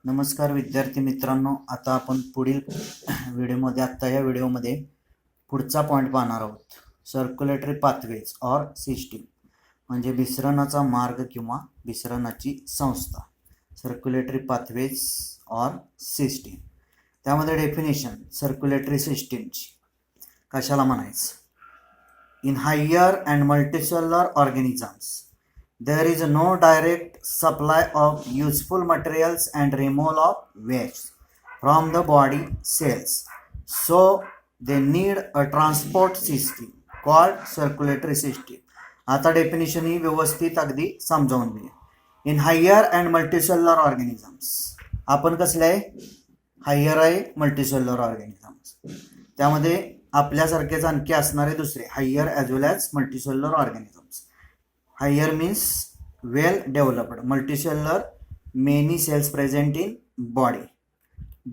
नमस्कार विद्यार्थी मित्रांनो, आता आपण पुढील व्हिडिओमध्ये या व्हिडिओमध्ये पुढचा पॉईंट पाहणार आहोत. सर्क्युलेटरी पाथवेज ऑर सिस्टीम म्हणजे विसरणाचा मार्ग किंवा विसरणाची संस्था. सर्क्युलेटरी पाथवेज ऑर सिस्टीम, त्यामध्ये डेफिनेशन सर्क्युलेटरी सिस्टीमची कशाला म्हणायचं. In higher and multicellular organisms there is no direct supply of useful materials and removal of waste from the body cells, so they need a transport system called circulatory system. आता definition ही व्यवस्थित अगदी समजावून घेऊया. In higher and multicellular organisms, आपण कसले आहे, higher आहे मल्टीसेल्युलर ऑर्गॅनिझम्स, त्यामध्ये आपल्यासारखेच आणखी असणारे दुसरे higher as well as multicellular organisms. Higher means well developed, multicellular, many cells present in body.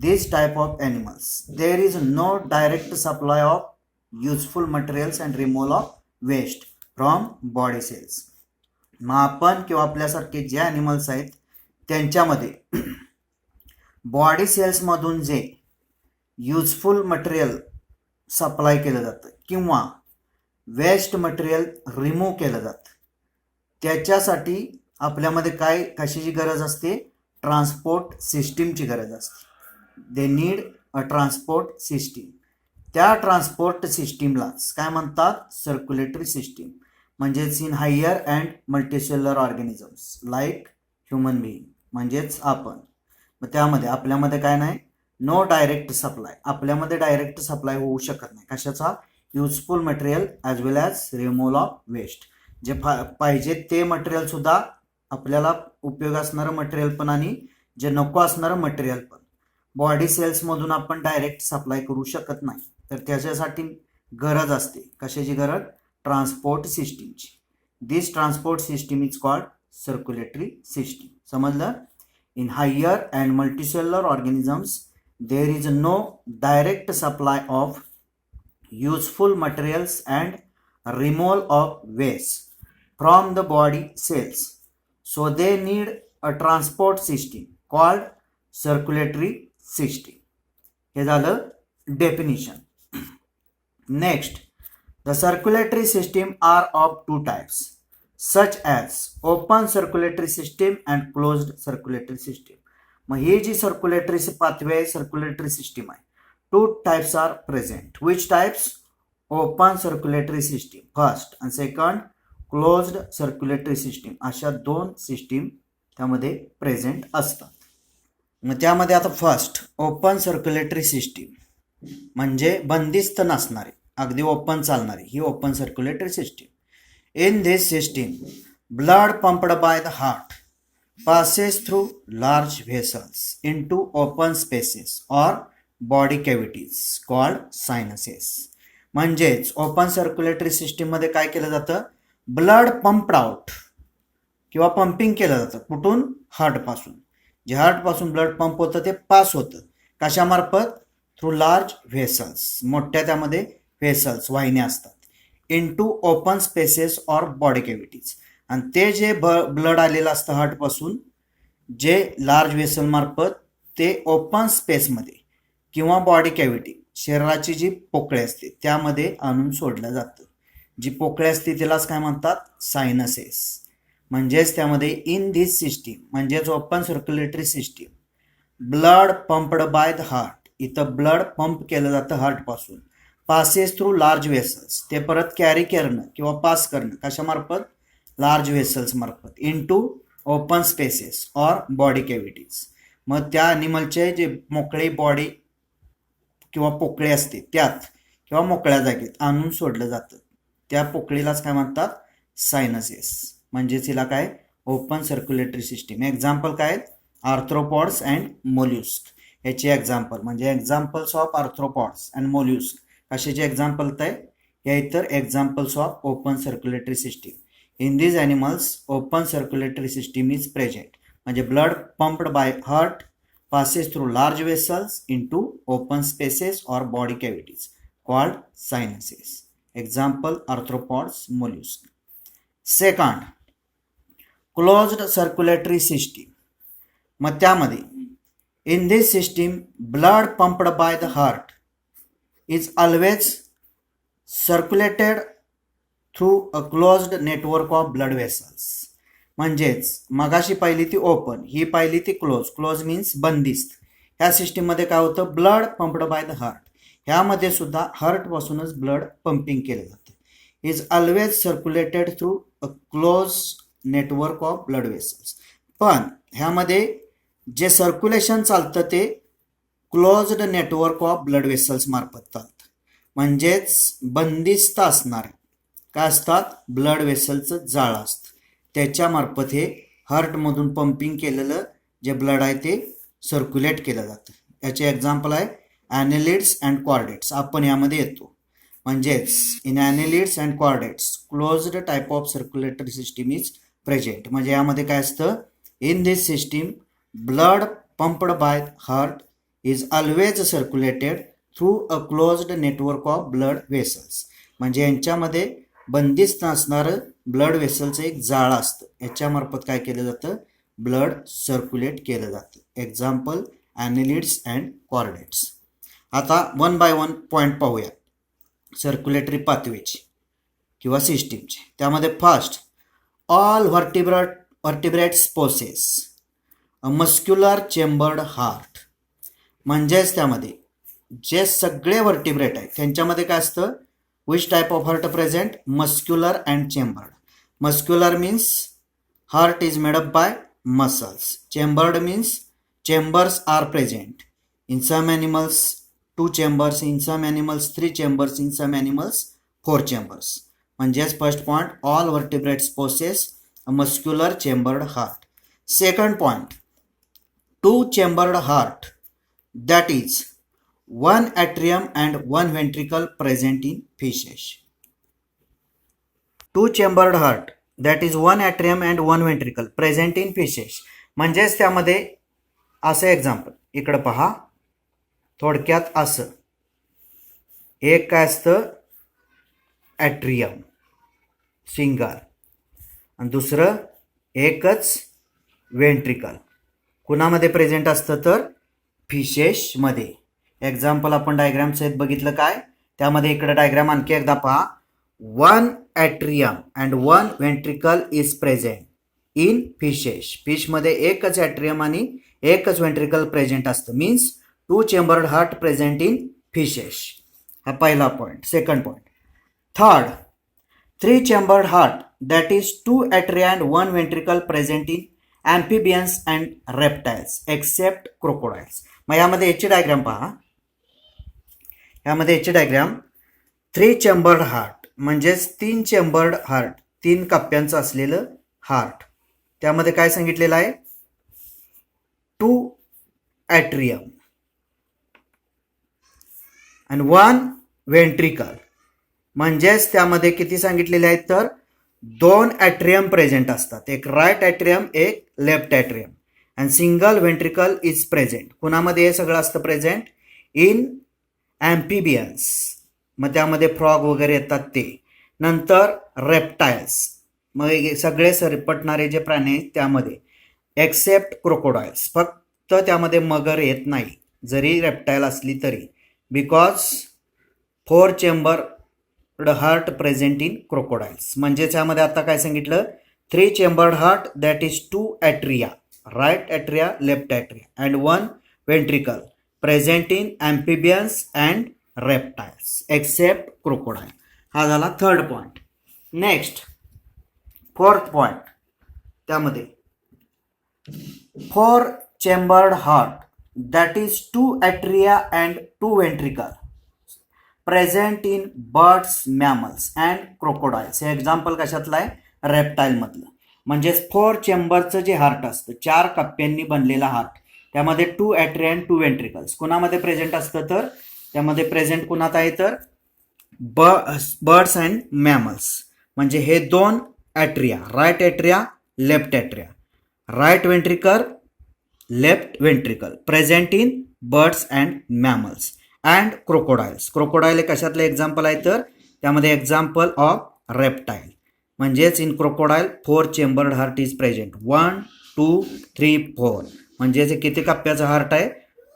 This type of animals, there is no direct supply of useful materials and removal of waste from body cells. मग आपण किंवा आपल्यासारखे जे animals आहेत त्यांच्यामध्ये body सेल्समधून जे useful material supply केलं जातं किंवा वेस्ट मटेरियल रिमूव्ह केलं जातं, त्याच्यासाठी आपल्यामध्ये कशाची गरज असते, ट्रान्सपोर्ट सिस्टीमची गरज असते. They need a transport system. त्या ट्रान्सपोर्ट सिस्टीमलाच काय म्हणतात, सर्क्युलेटरी सिस्टीम. म्हणजेच in higher and multicellular organisms like human being, म्हणजेच आपण. मग त्यामध्ये आपल्यामध्ये काय नाही, नो डायरेक्ट सप्लाय. आपल्यामध्ये डायरेक्ट सप्लाय होऊ शकत नाही कशाचा, useful material as well as removal of waste. जे पाहिजे ते मटेरियल सुद्धा, आपल्याला उपयोग असणारं मटेरियल पण आणि जे नको असणारं मटेरियल पण बॉडी सेल्समधून आपण डायरेक्ट सप्लाय करू शकत नाही. तर त्याच्यासाठी गरज असते कशाची गरज, ट्रान्सपोर्ट सिस्टीमची. This transport system is called circulatory system. समजलं. In higher and multicellular organisms there is no direct supply of useful materials and removal of waste from the body cells, so they need a transport system called circulatory system. हे झालं definition. Next, the circulatory system are of two types such as open circulatory system and closed circulatory system. मग ही जी circulatory pathway आहे, circulatory system आहे, two types are present. Which types, open circulatory system first आणि second closed circulatory system. अशा दोन system त्यामध्ये present असतात. मग त्यामध्ये आता फर्स्ट ओपन सर्क्युलेटरी सिस्टीम म्हणजे बंदिस्त नसणारी, अगदी ओपन चालणारी, ही open circulatory system. In this system blood pumped by the heart passes through large vessels into open spaces or body cavities called sinuses. म्हणजेच ओपन सर्क्युलेटरी सिस्टीममध्ये काय केलं जातं, ब्लड पंप्ड आउट किंवा पंपिंग केलं जातं. कुठून, हार्टपासून. जे हार्टपासून ब्लड पंप होतं ते पास होतं कशामार्फत, थ्रू लार्ज व्हेसल्स, मोठ्या त्यामध्ये व्हेसल्स, वाहिन्या असतात. Into open spaces or body cavities. आणि ते जे ब्लड आलेलं असतं हार्टपासून, जे लार्ज व्हेसल मार्फत ते ओपन स्पेसमध्ये किंवा बॉडी कॅव्हिटी, शरीराची जी पोकळी असते त्यामध्ये आणून सोडलं जातं. जी पोकळी असते त्यालाच काय म्हणतात, सायनसेस. म्हणजेच त्यामध्ये इन धिस सिस्टीम म्हणजेच open circulatory system, blood pumped by the heart, इथं ब्लड पंप केलं जातं हार्टपासून, पासेस थ्रू लार्ज व्हेसल्स, ते परत कॅरी करणं किंवा पास करणं कशामार्फत, लार्ज व्हेसल्स मार्फत, into open spaces or body cavities. मग त्या ॲनिमलचे जे मोकळी बॉडी किंवा पोकळी असते त्यात किंवा मोकळ्या जागेत आणून सोडलं जातं. त्या पोकळीलाच काय म्हणतात, सायनसेस. म्हणजेच हिला काय, ओपन सर्क्युलेटरी सिस्टीम. एक्झाम्पल काय आहेत, आर्थ्रोपॉड्स अँड मोल्युस्क. याचे एक्झाम्पल म्हणजे एक्झाम्पल्स ऑफ आर्थ्रोपॉड्स अँड मोल्युस्क कशाचे एक्झाम्पल आहे, या इतर examples of open circulatory system. In these animals open circulatory system is present. म्हणजे blood pumped by heart passes through large vessels into open spaces or body cavities called sinuses. Example, arthropods, mollusks. Second, closed circulatory system. मग त्यामध्ये In this system, blood pumped by the heart is always circulated through a closed network of blood vessels. म्हणजेच मगाशी पाहिली ती open, ही पाहिली ती close. Close means बंदिस्त. ह्या सिस्टीममध्ये काय होतं, blood pumped by the heart. ह्यामध्ये सुद्धा हार्टपासूनच ब्लड पंपिंग केलं जातं. Is always circulated through a close network of blood vessels. पण ह्यामध्ये जे सर्क्युलेशन चालतं ते closed network of blood vessels मार्फत चालतं. म्हणजेच बंदिस्त असणारे काय असतात, ब्लड वेसलचं जाळं असतं. त्याच्यामार्फत हे हार्टमधून पंपिंग केलेलं जे ब्लड आहे ते सर्क्युलेट केलं जातं. याचे एक्झाम्पल आहे ॲनेलिड्स अँड कॉर्डेट्स. आपण यामध्ये येतो. म्हणजेच in annelids and chordates closed type of circulatory system is present. म्हणजे यामध्ये काय असतं, in this system blood pumped by heart is always circulated through a closed network of blood vessels. म्हणजे यांच्यामध्ये बंदिस्त असणारं ब्लड वेसलचं एक जाळं असतं. याच्यामार्फत काय केलं जातं, ब्लड सर्क्युलेट केलं जातं. Example annelids and chordates. आता वन बाय वन पॉईंट पाहूया सर्क्युलेटरी पाथवेची किंवा सिस्टीमचे. त्यामध्ये first, all vertebrates possess a muscular chambered heart. म्हणजेच त्यामध्ये जे सगळे व्हर्टिब्रेट आहेत त्यांच्यामध्ये काय असतं, which type of heart present, muscular and chambered. Muscular means heart is made up by muscles. Chambered means chambers are present. In some animals 2 chambers, in some animals 3 chambers, in some animals 4 chambers. म्हणजेच first point, all vertebrates possess a muscular chambered heart. Second point, 2 chambered heart, that is one atrium and one ventricle present in fishes. Two chambered heart, that is one atrium and one ventricle present in fishes. म्हणजेच त्यामध्ये असं example इकडं पहा. थोडक्यात असं एक काय असतं, ॲट्रियम सिंगल, आणि दुसरं एकच वेंट्रिकल. कुणामध्ये प्रेझेंट असतं तर फिशेसमध्ये. एक्झाम्पल आपण डायग्राम सहित बघितलं काय, त्यामध्ये इकडे डायग्राम आणखी एकदा पहा. One atrium and one ventricle is present in fishes. फिशमध्ये एकच ॲट्रियम आणि एकच वेंट्रिकल प्रेझेंट असतं. Means 2 chambered heart present in fishes. हा पहिला point. Second point, third, 3 chambered heart, that is 2 atria and 1 ventricle present in amphibians and reptiles except crocodiles. मग यामध्ये याची डायग्राम पहा. यामध्ये याची डायग्राम 3 चेंबर्ड हार्ट म्हणजेच 3 चेंबर्ड हार्ट, 3 कप्प्यांचं असलेलं हार्ट. त्यामध्ये काय सांगितलेलं आहे, 2 ॲट्रियम आणि 1 वेंट्रिकल. म्हणजेच त्यामध्ये किती सांगितलेले आहेत तर 2 ॲट्रियम प्रेझेंट असतात. एक राईट ॲट्रियम, एक left atrium, and single ventricle is present. कुणामध्ये हे सगळं असतं प्रेझेंट, इन ॲम्फिबियन्स. मग त्यामध्ये फ्रॉग वगैरे येतात ते. नंतर रेप्टाइल्स, मग सगळे सरपटणारे जे प्राणी आहेत त्यामध्ये, एक्सेप्ट क्रोकोडाइल्स. फक्त त्यामध्ये मगर येत नाही जरी रेप्टाइल असली तरी, because 4 chambered heart present in crocodiles. म्हणजे त्यामध्ये आता काय सांगितलं, 3 chambered heart, that is 2 ॲट्रिया, right atria, left atria, and 1 ventricle present in amphibians and reptiles except crocodile. हा झाला third point. Next fourth point, त्यामध्ये 4 chambered heart, that is 2 atria and 2 ventricle present in birds, mammals and crocodiles. हे example कशातलं आहे, reptile मधलं. म्हणजेच 4 चेंबरचं जे heart असतं, 4 कप्प्यांनी बनलेला हार्ट, त्यामध्ये 2 ॲट्रिया अँड 2 वेंट्रिकल्स कुणामध्ये प्रेझेंट असतं तर त्यामध्ये प्रेझेंट कुणात आहे तर बर्ड्स अँड मॅमल्स. म्हणजे हे 2 atria, right atria, left atria, right ventricle, left ventricle present in birds and mammals and crocodiles. Crocodile हे कशातलं एक्झाम्पल आहे तर त्यामध्ये एक्झाम्पल ऑफ रेप्टाईल. म्हणजेच in crocodile 4 chambered heart is present, 1 2 3 4. म्हणजे जे किती कप्प्याचं हार्ट आहे,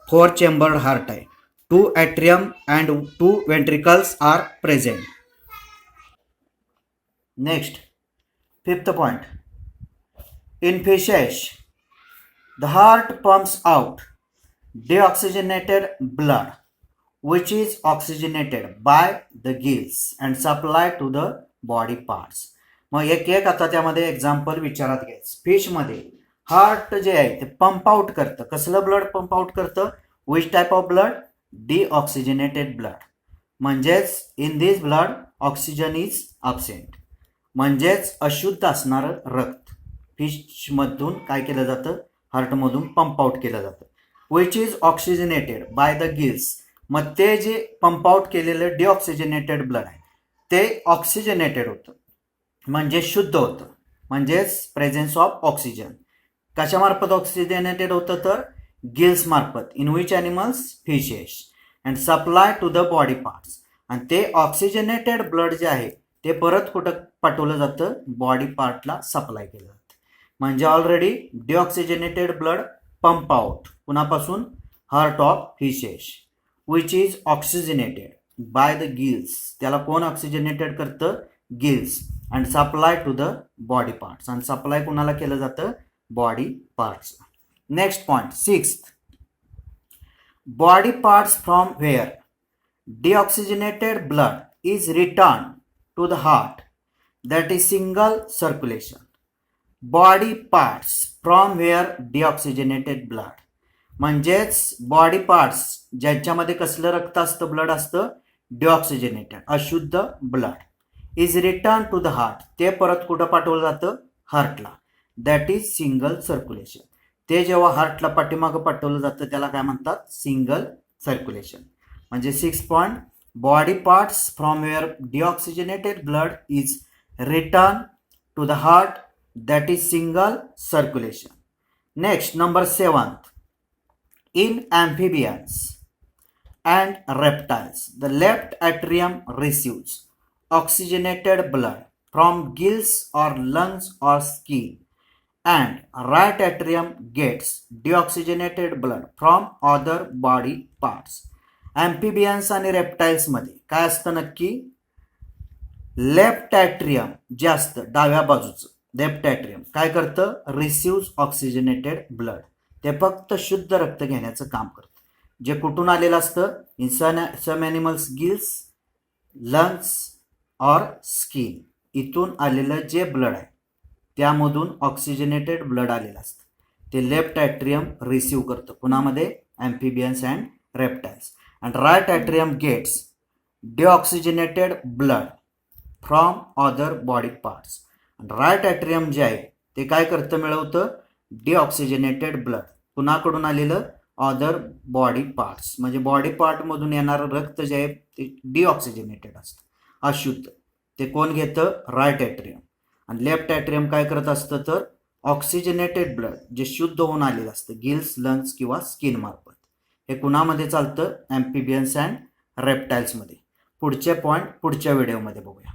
4 चेंबर्ड हार्ट आहे. 2 atrium and 2 ventricles are present. Next, fifth point. In fishes, the heart pumps out deoxygenated blood, which is oxygenated by the gills and supplied to the body parts. मग एक एक आता त्यामध्ये example विचारात घ्यायचं. फिशमध्ये heart जे आहे ते पंप आउट करतं. कसलं ब्लड पंप आउट करतं? Which type of blood? Deoxygenated blood. म्हणजेच in this blood oxygen is absent, म्हणजेच अशुद्ध असणारं रक्त फिशमधून काय केलं जातं? हार्टमधून पंप आउट केलं जातं. Which is oxygenated by the gills. मग ते जे पंप आउट केलेलं डिऑक्सिजनेटेड ब्लड आहे ते ऑक्सिजनेटेड होतं, म्हणजे शुद्ध होतं, म्हणजेच प्रेझेन्स ऑफ ऑक्सिजन. कशामार्फत ऑक्सिजनेटेड होतं? तर गिल्स मार्फत. In which animals? Fishes. And supply to the body parts. आणि ते ऑक्सिजनेटेड ब्लड जे आहे ते परत कुठं पाठवलं जातं? बॉडी पार्टला सप्लाय केलं जातं. म्हणजे already deoxygenated blood pump out कुणापासून? Heart of fishes. Which is oxygenated by the gills. त्याला कोण ऑक्सिजनेटेड करतं? Gills. And supply to the body parts. आणि सप्लाय कुणाला केलं जातं? Body parts. Next point, sixth. Body parts from where deoxygenated blood is returned to the heart, that is single circulation. Body parts from where deoxygenated blood, म्हणजेच body parts ज्याच्यामध्ये कसलं रक्त असतं? Blood असतं डिऑक्सिजनेटेड, अशुद्ध blood. Is return to the heart. ते परत कुठं पाठवलं जातं? हार्टला. That is single circulation. ते जेव्हा हार्टला पाठीमागं पाठवलं जातं त्याला काय म्हणतात? Single circulation. म्हणजे 6 point, body parts from where deoxygenated blood is return to the heart, that is single circulation. Next, number 7. In amphibians and reptiles, the left atrium receives oxygenated blood from gills or lungs or skin, and right atrium gets deoxygenated blood from other body parts. Amphibians आणि reptiles मध्ये काय असतं नक्की? Left atrium जे असतं डाव्या बाजूचं, left atrium काय करतं? Receives oxygenated blood. ते फक्त शुद्ध रक्त घेण्याचं काम करतं. जे कुठून आलेलं असतं? In some animals gills, lungs or skin. इथून आलेलं जे ब्लड आहे त्यामधून ऑक्सिजनेटेड ब्लड आलेलं असतं. ते लेफ्ट ॲट्रियम रिसिव्ह करतं. कुणामध्ये? Amphibians and reptiles. And right atrium gets deoxygenated blood from other body parts. Right atrium जे आहे ते काय करतं? मिळवतं डिऑक्सिजनेटेड ब्लड. कुणाकडून आलेलं? Other body parts. म्हणजे बॉडी पार्टमधून येणारं रक्त जे आहे ते डिऑक्सिजनेटेड असतं, अशुद्ध. ते कोण घेतं? Right atrium. आणि लेफ्ट ॲट्रियम काय करत असतं? तर ऑक्सिजनेटेड ब्लड जे शुद्ध होऊन आलेलं असतं गिल्स, लंग्स किंवा स्किन मार्फत. हे कुणामध्ये चालतं? ॲम्फिबियन्स अँड रेप्टाइल्समध्ये. पुढचे पॉईंट पुढच्या व्हिडिओमध्ये बघूया.